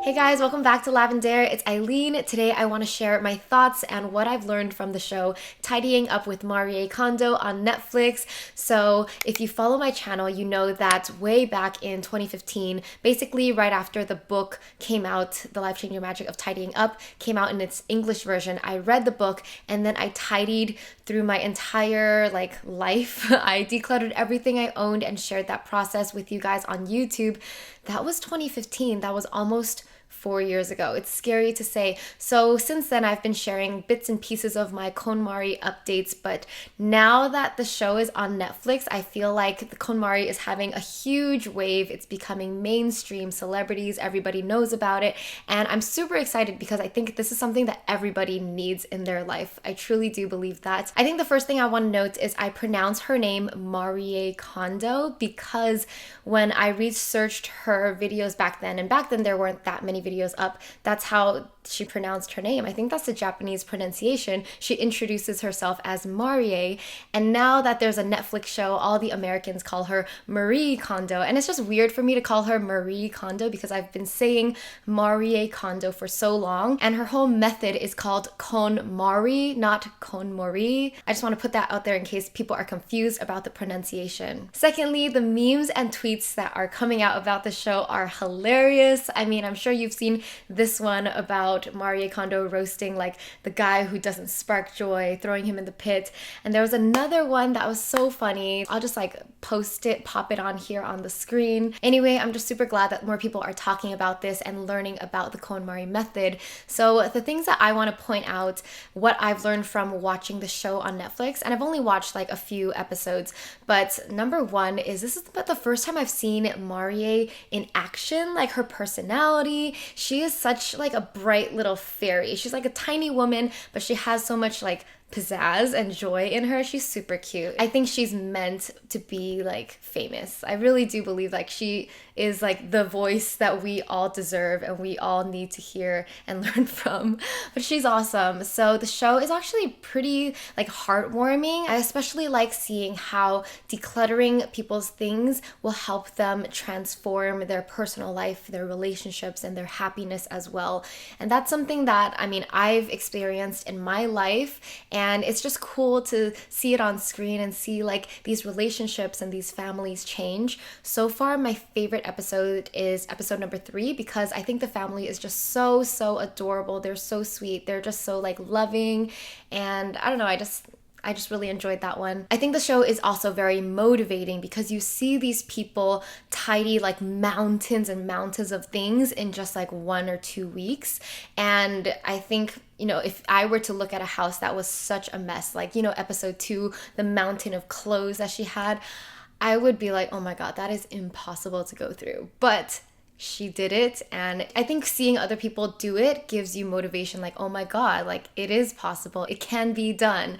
Hey guys, welcome back to Lavendaire. It's Aileen. Today I want to share my thoughts and what I've learned from the show Tidying Up with Marie Kondo on Netflix. So if you follow my channel, you know that way back in 2015, basically right after the book came out, The Life-Changing Magic of Tidying Up came out in its English version, I read the book and then I tidied through my entire life. I decluttered everything I owned and shared that process with you guys on YouTube. That was 2015. That was almost 4 years ago. It's scary to say. So since then, I've been sharing bits and pieces of my KonMari updates, but now that the show is on Netflix, I feel like the KonMari is having a huge wave. It's becoming mainstream. Celebrities, everybody knows about it, and I'm super excited because I think this is something that everybody needs in their life. I truly do believe that. I think the first thing I want to note is I pronounce her name Marie Kondo because when I researched her videos back then, and back then there weren't that many videos up, that's how she pronounced her name. I think that's the Japanese pronunciation. She introduces herself as Marie, and now that there's a Netflix show, all the Americans call her Marie Kondo, and it's just weird for me to call her Marie Kondo because I've been saying Marie Kondo for so long, and her whole method is called KonMari, not KonMari. I just want to put that out there in case people are confused about the pronunciation. Secondly, the memes and tweets that are coming out about the show are hilarious. I mean, I'm sure you've seen this one about Marie Kondo roasting the guy who doesn't spark joy, throwing him in the pit. And there was another one that was so funny. I'll just post it, pop it on here on the screen. Anyway, I'm just super glad that more people are talking about this and learning about the KonMari method. So the things that I want to point out, what I've learned from watching the show on Netflix, and I've only watched a few episodes, but number one is this is about the first time I've seen Marie in action, her personality. She is such a bright little fairy. She's a tiny woman, but she has so much pizzazz and joy in her. She's super cute. I think she's meant to be famous. I really do believe she is the voice that we all deserve and we all need to hear and learn from. But she's awesome. So the show is actually pretty heartwarming. I especially like seeing how decluttering people's things will help them transform their personal life, their relationships, and their happiness as well. And that's something that I've experienced in my life, and it's just cool to see it on screen and see these relationships and these families change. So far, my favorite episode is episode number 3 because I think the family is just so adorable. They're so sweet. They're just so loving, and I don't know, I just really enjoyed that one. I think the show is also very motivating because you see these people tidy mountains and mountains of things in just 1 or 2 weeks. And I think, if I were to look at a house that was such a mess, episode 2, the mountain of clothes that she had, I would be oh my God, that is impossible to go through. But she did it, and I think seeing other people do it gives you motivation, oh my God, it is possible, it can be done.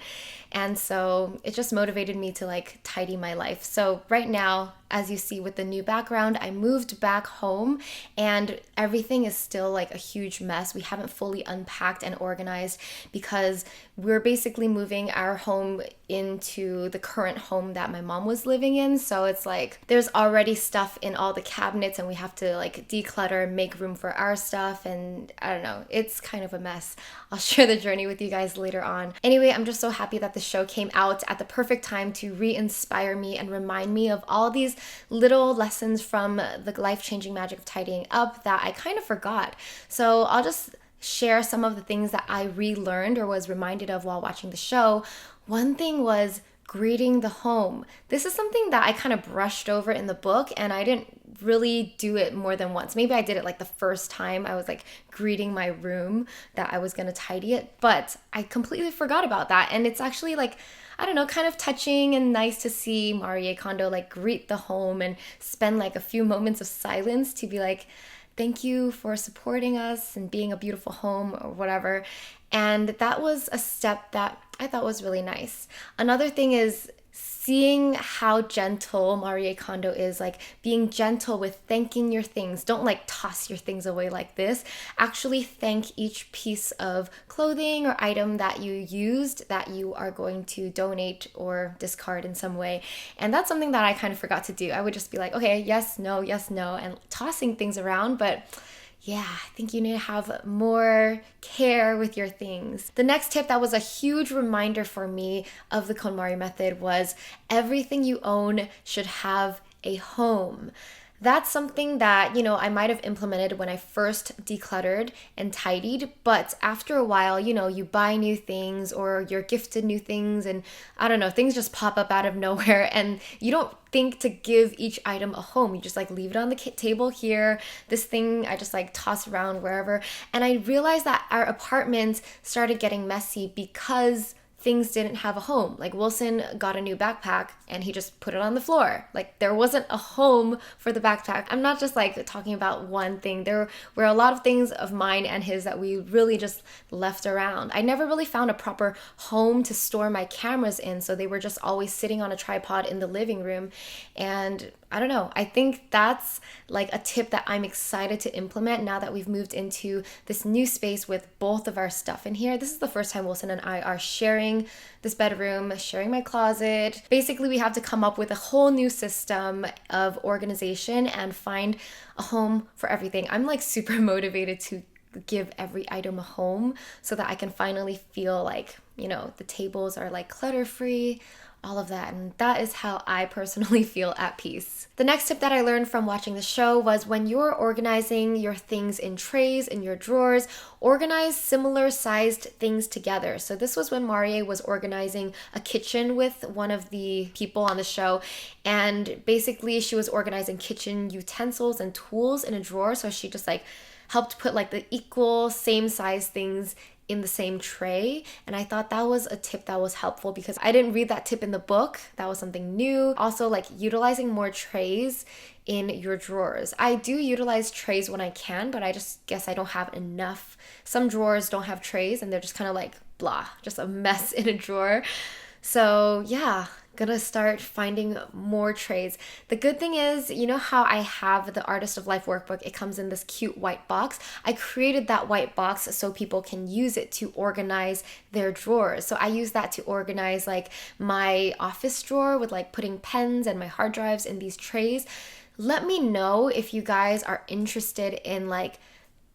And so it just motivated me to tidy my life. So right now, as you see with the new background, I moved back home and everything is still a huge mess. We haven't fully unpacked and organized because we're basically moving our home into the current home that my mom was living in. So it's there's already stuff in all the cabinets and we have to declutter, make room for our stuff, and I don't know, it's kind of a mess. I'll share the journey with you guys later on. Anyway, I'm just so happy that the show came out at the perfect time to re-inspire me and remind me of all these little lessons from the life-changing magic of tidying up that I kind of forgot. So I'll just share some of the things that I relearned or was reminded of while watching the show. One thing was greeting the home. This is something that I kind of brushed over in the book, and I didn't really do it more than once. Maybe I did it the first time I was greeting my room that I was going to tidy it, but I completely forgot about that. And it's actually I don't know, kind of touching and nice to see Marie Kondo greet the home and spend a few moments of silence to be thank you for supporting us and being a beautiful home or whatever. And that was a step that I thought was really nice. Another thing is seeing how gentle Marie Kondo is, being gentle with thanking your things. Don't toss your things away like this. Actually thank each piece of clothing or item that you used that you are going to donate or discard in some way. And that's something that I kind of forgot to do. I would just be okay, yes, no, and tossing things around, but yeah, I think you need to have more care with your things. The next tip that was a huge reminder for me of the KonMari method was everything you own should have a home. That's something that, I might have implemented when I first decluttered and tidied, but after a while, you buy new things or you're gifted new things and I don't know, things just pop up out of nowhere and you don't think to give each item a home. You just like leave it on the table here. This thing I just like toss around wherever. And I realized that our apartment started getting messy because things didn't have a home. Like Wilson got a new backpack and he just put it on the floor. Like there wasn't a home for the backpack. I'm not just like talking about one thing. There were a lot of things of mine and his that we really just left around. I never really found a proper home to store my cameras in, so they were just always sitting on a tripod in the living room. And I don't know. I think that's like a tip that I'm excited to implement now that we've moved into this new space with both of our stuff in here. This is the first time Wilson and I are sharing this bedroom, sharing my closet. Basically, we have to come up with a whole new system of organization and find a home for everything. I'm like super motivated to give every item a home so that I can finally feel like, the tables are like clutter-free, all of that. And that is how I personally feel at peace. The next tip that I learned from watching the show was when you're organizing your things in trays, in your drawers, organize similar sized things together. So this was when Marie was organizing a kitchen with one of the people on the show. And basically she was organizing kitchen utensils and tools in a drawer. So she just like helped put like the equal same size things in the same tray. And I thought that was a tip that was helpful because I didn't read that tip in the book. That was something new. Also, like utilizing more trays in your drawers. I do utilize trays when I can, but I just guess I don't have enough. Some drawers don't have trays and they're just kind of like blah, just a mess in a drawer. So yeah, gonna start finding more trays. The good thing is, how I have the Artist of Life workbook, it comes in this cute white box. I created that white box so people can use it to organize their drawers. So I use that to organize like my office drawer with like putting pens and my hard drives in these trays. Let me know if you guys are interested in like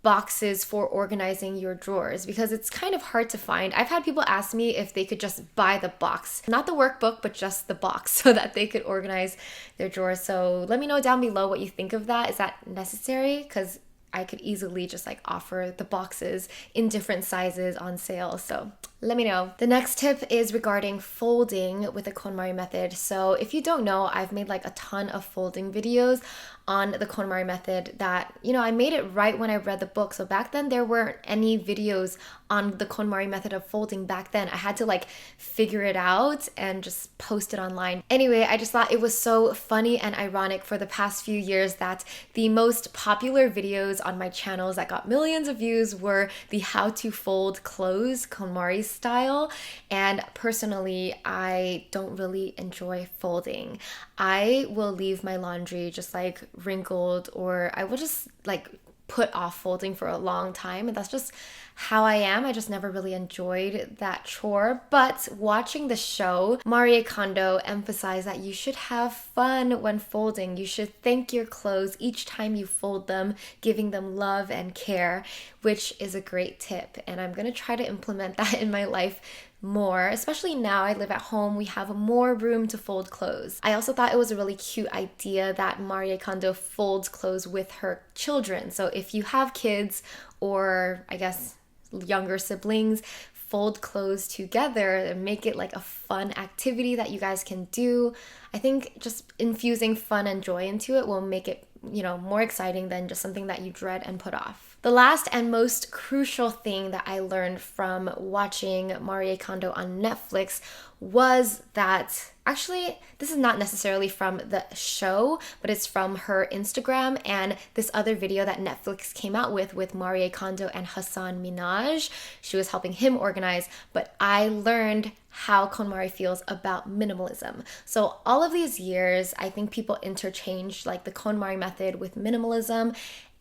boxes for organizing your drawers because it's kind of hard to find. I've had people ask me if they could just buy the box, not the workbook, but just the box so that they could organize their drawers. So let me know down below what you think of that. Is that necessary? Because I could easily just like offer the boxes in different sizes on sale. So let me know. The next tip is regarding folding with the KonMari method. So if you don't know, I've made like a ton of folding videos on the KonMari method that, I made it right when I read the book. So back then there weren't any videos on the KonMari method of folding back then. I had to like figure it out and just post it online. Anyway, I just thought it was so funny and ironic for the past few years that the most popular videos on my channels that got millions of views were the how to fold clothes KonMari style. And personally, I don't really enjoy folding. I will leave my laundry just like wrinkled, or I will just like put off folding for a long time, and that's just how I am. I just never really enjoyed that chore. But watching the show, Marie Kondo emphasized that you should have fun when folding. You should thank your clothes each time you fold them, giving them love and care, which is a great tip. And I'm gonna try to implement that in my life more, especially now I live at home. We have more room to fold clothes. I also thought it was a really cute idea that Marie Kondo folds clothes with her children. So if you have kids, or I guess younger siblings, fold clothes together and make it like a fun activity that you guys can do. I think just infusing fun and joy into it will make it, more exciting than just something that you dread and put off. The last and most crucial thing that I learned from watching Marie Kondo on Netflix was that, actually, this is not necessarily from the show, but it's from her Instagram and this other video that Netflix came out with Marie Kondo and Hassan Minhaj. She was helping him organize, but I learned how KonMari feels about minimalism. So all of these years, I think people interchanged like the KonMari method with minimalism.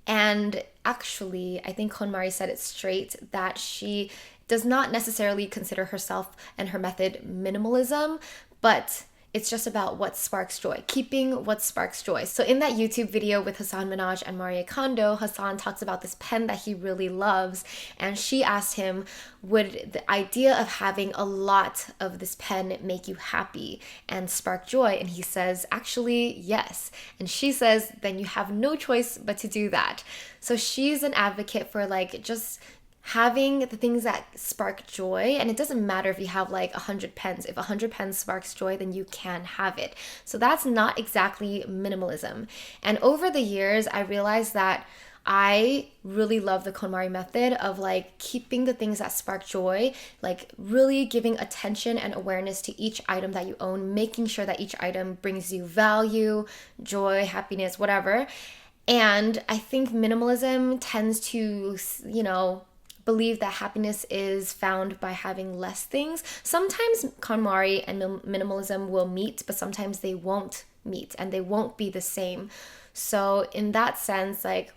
And actually, I think KonMari said it straight that she does not necessarily consider herself and her method minimalism, but It's just about what sparks joy, keeping what sparks joy. So in that YouTube video with Hassan Minhaj and Marie Kondo, Hassan talks about this pen that he really loves. And she asked him, would the idea of having a lot of this pen make you happy and spark joy? And he says, actually, yes. And she says, then you have no choice but to do that. So she's an advocate for like just having the things that spark joy. And it doesn't matter if you have like 100 pens. If 100 pens sparks joy, then you can have it. So that's not exactly minimalism. And over the years, I realized that I really love the KonMari method of like keeping the things that spark joy, like really giving attention and awareness to each item that you own, making sure that each item brings you value, joy, happiness, whatever. And I think minimalism tends to, believe that happiness is found by having less things. Sometimes KonMari and minimalism will meet, but sometimes they won't meet and they won't be the same. So in that sense, like,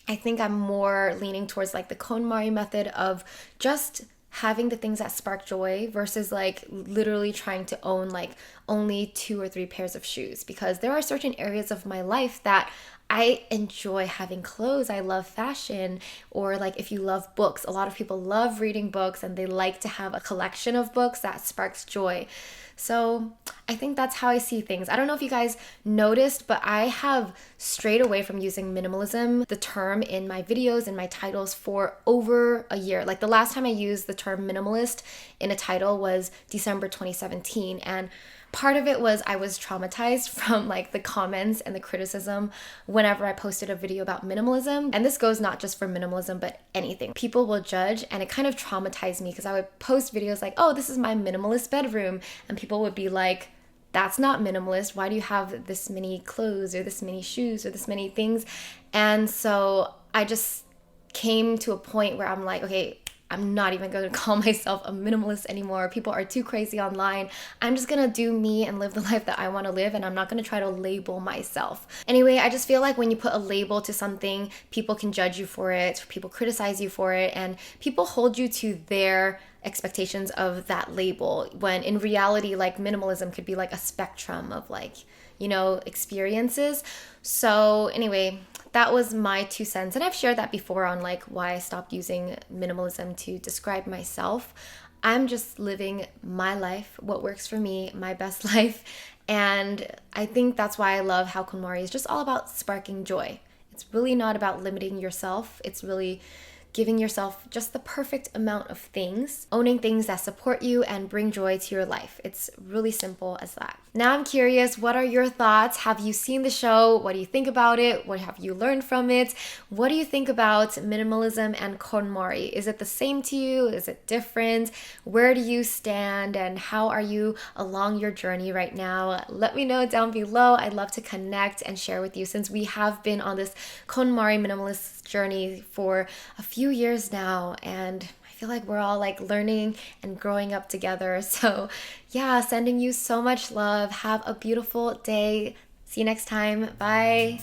I think I'm more leaning towards like the KonMari method of just having the things that spark joy versus like literally trying to own like only 2 or 3 pairs of shoes, because there are certain areas of my life that I enjoy having clothes. I love fashion. Or like if you love books, a lot of people love reading books and they like to have a collection of books that sparks joy. So I think that's how I see things. I don't know if you guys noticed, but I have strayed away from using minimalism, the term, in my videos and my titles for over a year. Like the last time I used the term minimalist in a title was December 2017. And part of it was I was traumatized from like the comments and the criticism whenever I posted a video about minimalism. And this goes not just for minimalism, but anything. People will judge, and it kind of traumatized me because I would post videos like, oh, this is my minimalist bedroom. And people would be like, that's not minimalist. Why do you have this many clothes or this many shoes or this many things? And so I just came to a point where I'm like, okay, I'm not even going to call myself a minimalist anymore. People are too crazy online. I'm just going to do me and live the life that I want to live, and I'm not going to try to label myself. Anyway, I just feel like when you put a label to something, people can judge you for it, people criticize you for it, and people hold you to their expectations of that label, when in reality, like minimalism could be like a spectrum of like, experiences. So anyway, that was my 2 cents. And I've shared that before on like why I stopped using minimalism to describe myself. I'm just living my life, what works for me, my best life. And I think that's why I love how KonMari is just all about sparking joy. It's really not about limiting yourself. It's really giving yourself just the perfect amount of things, owning things that support you and bring joy to your life. It's really simple as that. Now I'm curious, what are your thoughts? Have you seen the show? What do you think about it? What have you learned from it? What do you think about minimalism and KonMari? Is it the same to you? Is it different? Where do you stand? And how are you along your journey right now? Let me know down below. I'd love to connect and share with you, since we have been on this KonMari minimalist journey for a few years now, and I feel like we're all like learning and growing up together. So yeah, sending you so much love. Have a beautiful day. See you next time. Bye.